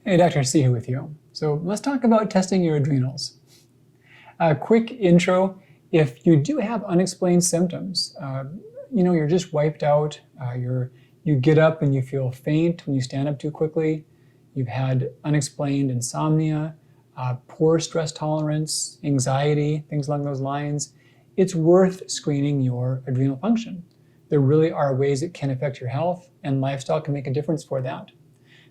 Hey, Dr. C here with you. So let's talk about testing your adrenals. A quick intro, if you do have unexplained symptoms, you're just wiped out, you get up and you feel faint when you stand up too quickly, you've had unexplained insomnia, poor stress tolerance, anxiety, things along those lines, it's worth screening your adrenal function. There really are ways it can affect your health, and lifestyle can make a difference for that.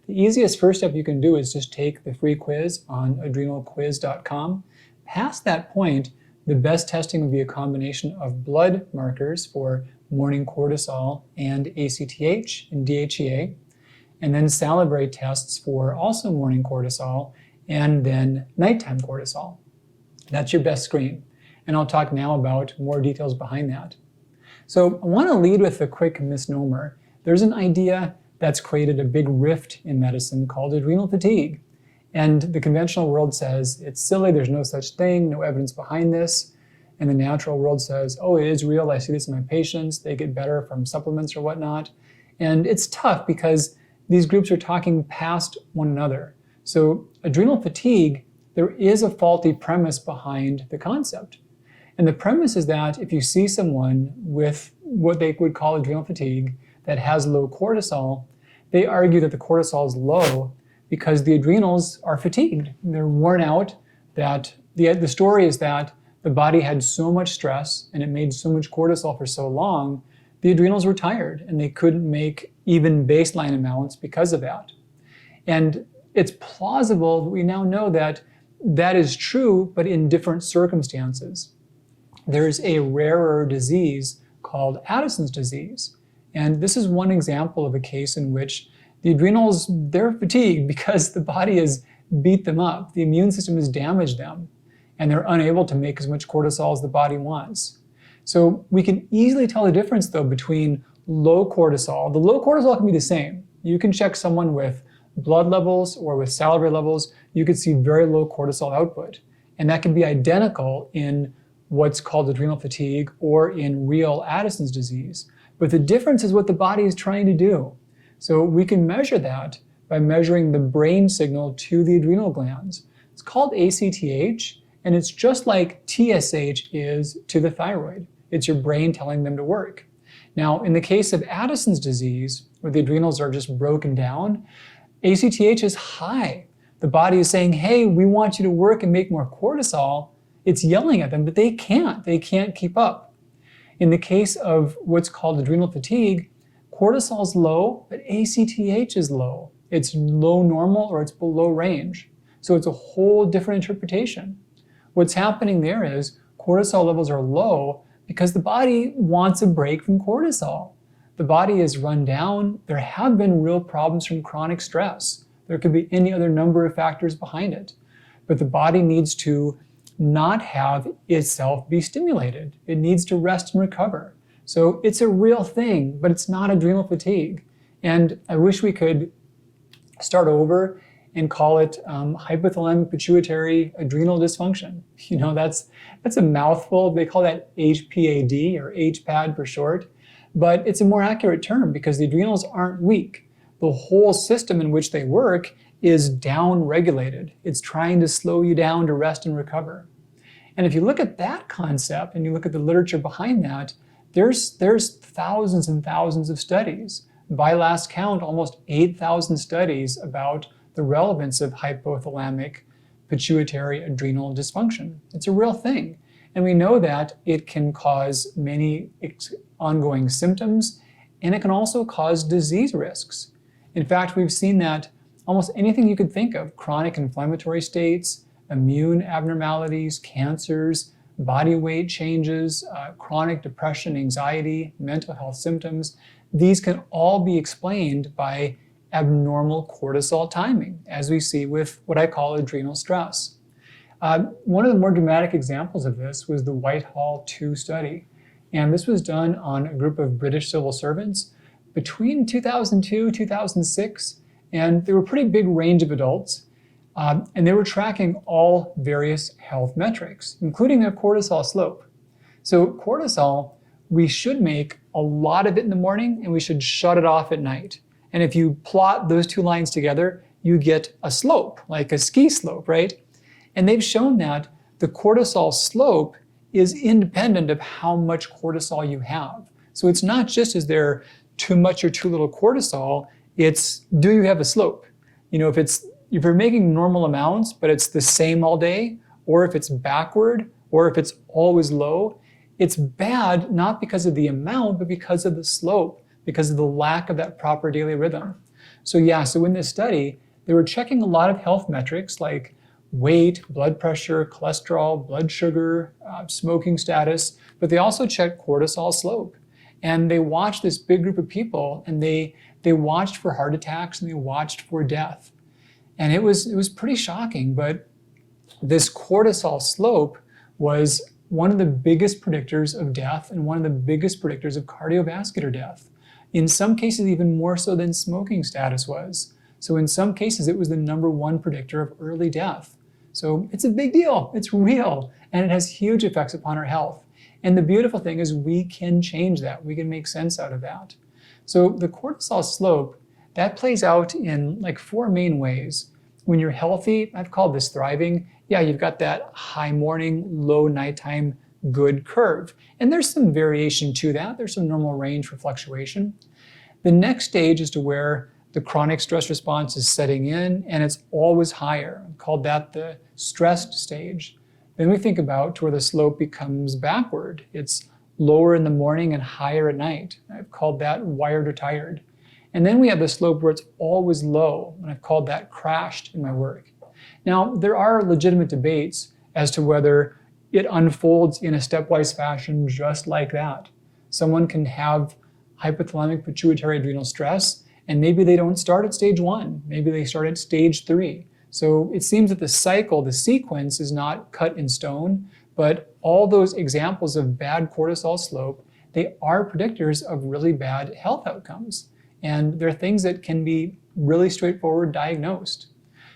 The easiest first step you can do is just take the free quiz on adrenalquiz.com. Past that point, the best testing would be a combination of blood markers for morning cortisol and ACTH and DHEA, and then salivary tests for also morning cortisol and then nighttime cortisol. That's your best screen. And I'll talk now about more details behind that. So I want to lead with a quick misnomer. There's an idea that's created a big rift in medicine called adrenal fatigue. And the conventional world says it's silly, there's no such thing, no evidence behind this. And the natural world says, oh, it is real, I see this in my patients, they get better from supplements or whatnot. And it's tough because these groups are talking past one another. So adrenal fatigue, there is a faulty premise behind the concept. And the premise is that if you see someone with what they would call adrenal fatigue that has low cortisol, they argue that the cortisol is low because the adrenals are fatigued. They're worn out. That the story is that the body had so much stress and it made so much cortisol for so long, the adrenals were tired and they couldn't make even baseline amounts because of that. And it's plausible that we now know that that is true, but in different circumstances. There's a rarer disease called Addison's disease. And this is one example of a case in which the adrenals, they're fatigued because the body has beat them up. The immune system has damaged them, and they're unable to make as much cortisol as the body wants. So we can easily tell the difference, though, between low cortisol. The low cortisol can be the same. You can check someone with blood levels or with salivary levels. You could see very low cortisol output. And that can be identical in what's called adrenal fatigue or in real Addison's disease. But the difference is what the body is trying to do. So we can measure that by measuring the brain signal to the adrenal glands. It's called ACTH, and it's just like TSH is to the thyroid. It's your brain telling them to work. Now, in the case of Addison's disease, where the adrenals are just broken down, ACTH is high. The body is saying, hey, we want you to work and make more cortisol. It's yelling at them, but they can't. They can't keep up. In the case of what's called adrenal fatigue, cortisol is low, but ACTH is low. It's low normal or it's below range. So it's a whole different interpretation. What's happening there is cortisol levels are low because the body wants a break from cortisol. The body is run down. There have been real problems from chronic stress. There could be any other number of factors behind it. But the body needs to not have itself be stimulated. It needs to rest and recover. So it's a real thing, but it's not adrenal fatigue. And I wish we could start over and call it hypothalamic pituitary adrenal dysfunction. You know, that's a mouthful. They call that HPAD or HPAD for short, but it's a more accurate term because the adrenals aren't weak. The whole system in which they work is down-regulated. It's trying to slow you down to rest and recover. And if you look at that concept and you look at the literature behind that, there's thousands and thousands of studies. By last count, almost 8,000 studies about the relevance of hypothalamic pituitary adrenal dysfunction. It's a real thing. And we know that it can cause many ongoing symptoms, and it can also cause disease risks. In fact, we've seen that almost anything you could think of, chronic inflammatory states, immune abnormalities, cancers, body weight changes, chronic depression, anxiety, mental health symptoms, these can all be explained by abnormal cortisol timing, as we see with what I call adrenal stress. One of the more dramatic examples of this was the Whitehall 2 study. And this was done on a group of British civil servants between 2002, 2006, and they were a pretty big range of adults. And they were tracking all various health metrics, including their cortisol slope. So cortisol, we should make a lot of it in the morning and we should shut it off at night. And if you plot those two lines together, you get a slope, like a ski slope, right? And they've shown that the cortisol slope is independent of how much cortisol you have. So it's not just is there too much or too little cortisol, it's do you have a slope? You know, if you're making normal amounts, but it's the same all day, or if it's backward, or if it's always low, it's bad not because of the amount, but because of the slope, because of the lack of that proper daily rhythm. So in this study, they were checking a lot of health metrics like weight, blood pressure, cholesterol, blood sugar, smoking status, but they also checked cortisol slope. And they watched this big group of people, and they watched for heart attacks and they watched for death. And it was pretty shocking, but this cortisol slope was one of the biggest predictors of death and one of the biggest predictors of cardiovascular death. In some cases, even more so than smoking status was. So in some cases, it was the #1 predictor of early death. So it's a big deal, it's real, and it has huge effects upon our health. And the beautiful thing is we can change that, we can make sense out of that. So the cortisol slope, that plays out in like 4 main ways. When you're healthy, I've called this thriving, you've got that high morning, low nighttime, good curve. And there's some variation to that, there's some normal range for fluctuation. The next stage is to where the chronic stress response is setting in and it's always higher. I've called that the stressed stage. Then we think about to where the slope becomes backward. It's lower in the morning and higher at night. I've called that wired or tired. And then we have the slope where it's always low, and I've called that crashed in my work. Now, there are legitimate debates as to whether it unfolds in a stepwise fashion just like that. Someone can have hypothalamic pituitary adrenal stress, and maybe they don't start at stage 1, maybe they start at stage 3. So it seems that the cycle, the sequence is not cut in stone, but all those examples of bad cortisol slope, they are predictors of really bad health outcomes. And they're things that can be really straightforward diagnosed.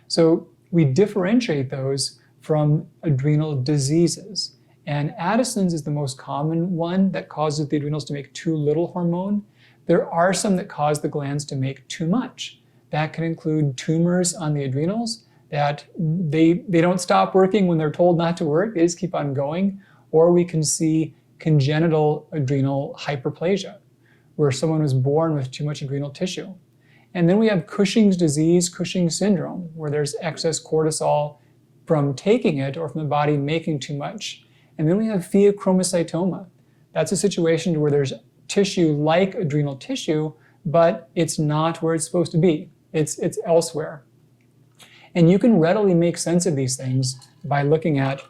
So we differentiate those from adrenal diseases. And Addison's is the most common one that causes the adrenals to make too little hormone. There are some that cause the glands to make too much. That can include tumors on the adrenals, that they don't stop working when they're told not to work, they just keep on going. Or we can see congenital adrenal hyperplasia, where someone was born with too much adrenal tissue. And then we have Cushing's disease, Cushing's syndrome, where there's excess cortisol from taking it or from the body making too much. And then we have pheochromocytoma. That's a situation where there's tissue like adrenal tissue, but it's not where it's supposed to be. It's elsewhere. And you can readily make sense of these things by looking at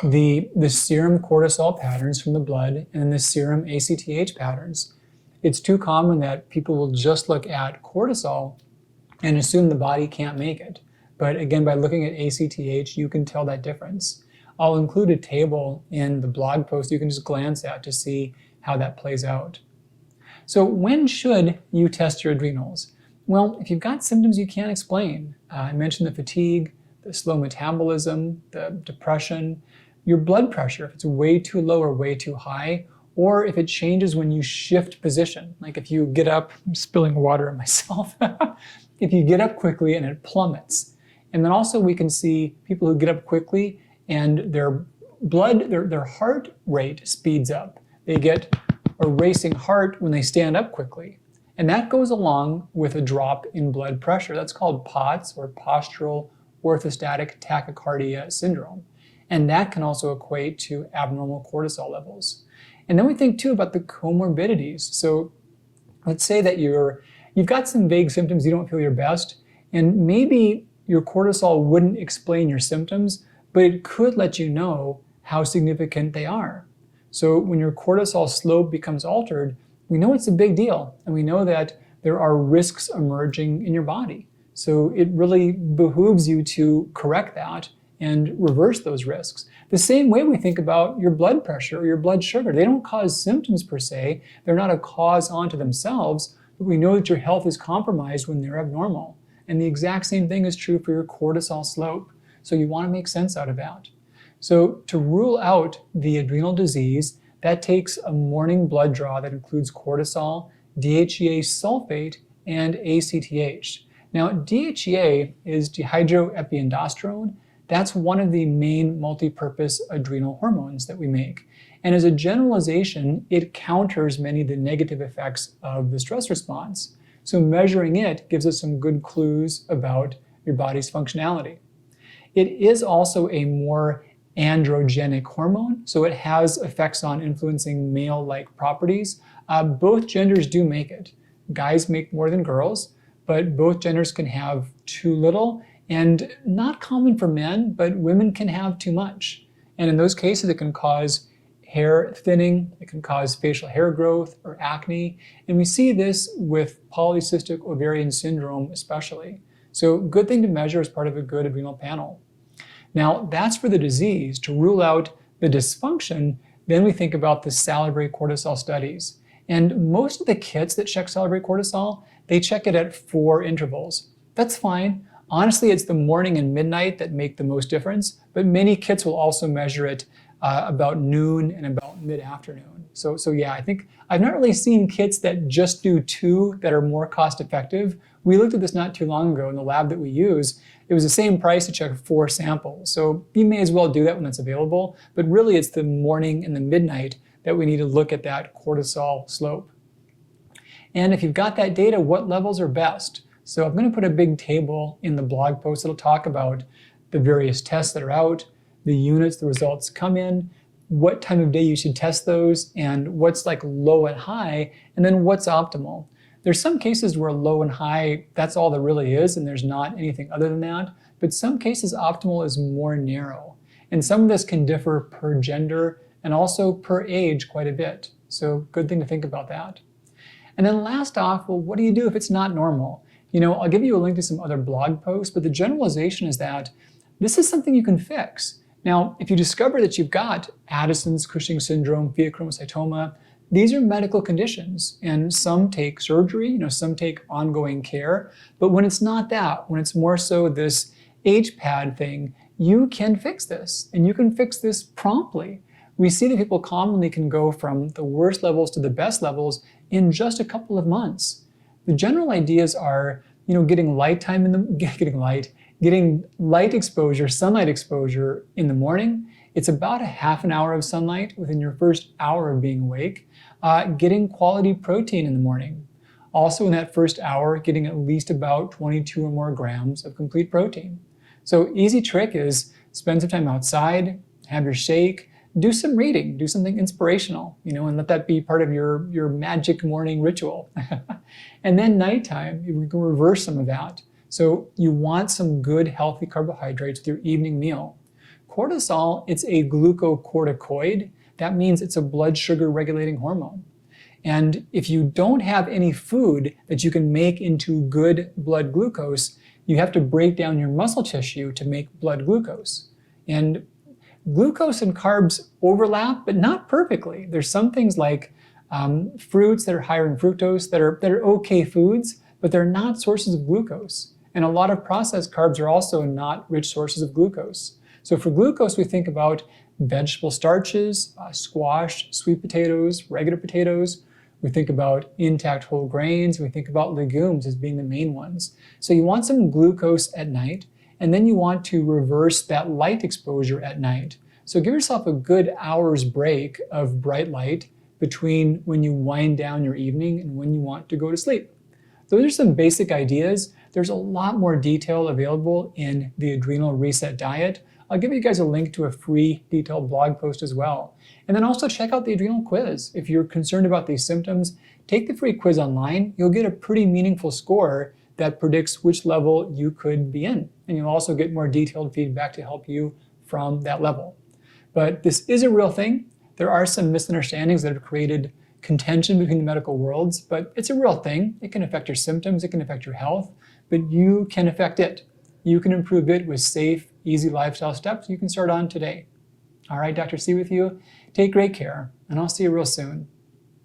the serum cortisol patterns from the blood and the serum ACTH patterns. It's too common that people will just look at cortisol and assume the body can't make it. But again, by looking at ACTH, you can tell that difference. I'll include a table in the blog post you can just glance at to see how that plays out. So when should you test your adrenals? Well, if you've got symptoms you can't explain, I mentioned the fatigue, the slow metabolism, the depression, your blood pressure, if it's way too low or way too high, or if it changes when you shift position. Like if you get up, I'm spilling water on myself, if you get up quickly and it plummets. And then also we can see people who get up quickly and their heart rate speeds up. They get a racing heart when they stand up quickly. And that goes along with a drop in blood pressure. That's called POTS, or postural orthostatic tachycardia syndrome. And that can also equate to abnormal cortisol levels. And then we think too about the comorbidities. So let's say that you've got some vague symptoms, you don't feel your best, and maybe your cortisol wouldn't explain your symptoms, but it could let you know how significant they are. So when your cortisol slope becomes altered, we know it's a big deal, and we know that there are risks emerging in your body. So it really behooves you to correct that and reverse those risks. The same way we think about your blood pressure or your blood sugar. They don't cause symptoms per se. They're not a cause unto themselves, but we know that your health is compromised when they're abnormal. And the exact same thing is true for your cortisol slope. So you want to make sense out of that. So to rule out the adrenal disease, that takes a morning blood draw that includes cortisol, DHEA sulfate, and ACTH. Now, DHEA is dehydroepiandrosterone. That's one of the main multi-purpose adrenal hormones that we make. And as a generalization, it counters many of the negative effects of the stress response. So measuring it gives us some good clues about your body's functionality. It is also a more androgenic hormone, so it has effects on influencing male-like properties. Both genders do make it. Guys make more than girls, but both genders can have too little, and not common for men, but women can have too much. And in those cases, it can cause hair thinning, it can cause facial hair growth or acne, and we see this with polycystic ovarian syndrome especially. So good thing to measure as part of a good adrenal panel. Now, that's for the disease. To rule out the dysfunction, then we think about the salivary cortisol studies. And most of the kits that check salivary cortisol, they check it at 4 intervals. That's fine. Honestly, it's the morning and midnight that make the most difference, but many kits will also measure it about noon and about mid-afternoon. So yeah, I think I've not really seen kits that just do 2 that are more cost effective. We looked at this not too long ago in the lab that we use. It was the same price to check 4 samples. So you may as well do that when it's available, but really it's the morning and the midnight that we need to look at that cortisol slope. And if you've got that data, what levels are best? So I'm going to put a big table in the blog post that'll talk about the various tests that are out, the units the results come in, what time of day you should test those, and what's like low and high, and then what's optimal. There's some cases where low and high, that's all there really is, and there's not anything other than that. But some cases, optimal is more narrow. And some of this can differ per gender and also per age quite a bit. So good thing to think about that. And then last off, well, what do you do if it's not normal? You know, I'll give you a link to some other blog posts, but the generalization is that this is something you can fix. Now, if you discover that you've got Addison's, Cushing's syndrome, pheochromocytoma, these are medical conditions, and some take surgery, some take ongoing care. But when it's not that, when it's more so this HPAD thing, you can fix this, and you can fix this promptly. We see that people commonly can go from the worst levels to the best levels in just a couple of months. The general ideas are, getting light exposure, sunlight exposure in the morning. It's about a half an hour of sunlight within your first hour of being awake. Getting quality protein in the morning. Also in that first hour, getting at least about 22 or more grams of complete protein. So easy trick is spend some time outside, have your shake, do some reading, do something inspirational, and let that be part of your magic morning ritual. And then nighttime, we can reverse some of that. So you want some good healthy carbohydrates with your evening meal. Cortisol, it's a glucocorticoid. That means it's a blood sugar regulating hormone. And if you don't have any food that you can make into good blood glucose, you have to break down your muscle tissue to make blood glucose. And glucose and carbs overlap, but not perfectly. There's some things like fruits that are higher in fructose that are okay foods, but they're not sources of glucose. And a lot of processed carbs are also not rich sources of glucose. So for glucose, we think about vegetable starches, squash, sweet potatoes, regular potatoes. We think about intact whole grains. We think about legumes as being the main ones. So you want some glucose at night, and then you want to reverse that light exposure at night. So give yourself a good hour's break of bright light between when you wind down your evening and when you want to go to sleep. Those are some basic ideas. There's a lot more detail available in the Adrenal Reset Diet. I'll give you guys a link to a free detailed blog post as well. And then also check out the adrenal quiz. If you're concerned about these symptoms, take the free quiz online. You'll get a pretty meaningful score that predicts which level you could be in. And you'll also get more detailed feedback to help you from that level. But this is a real thing. There are some misunderstandings that have created contention between the medical worlds, but it's a real thing. It can affect your symptoms, it can affect your health, but you can affect it. You can improve it with safe, easy lifestyle steps you can start on today. All right, Dr. C with you. Take great care, and I'll see you real soon.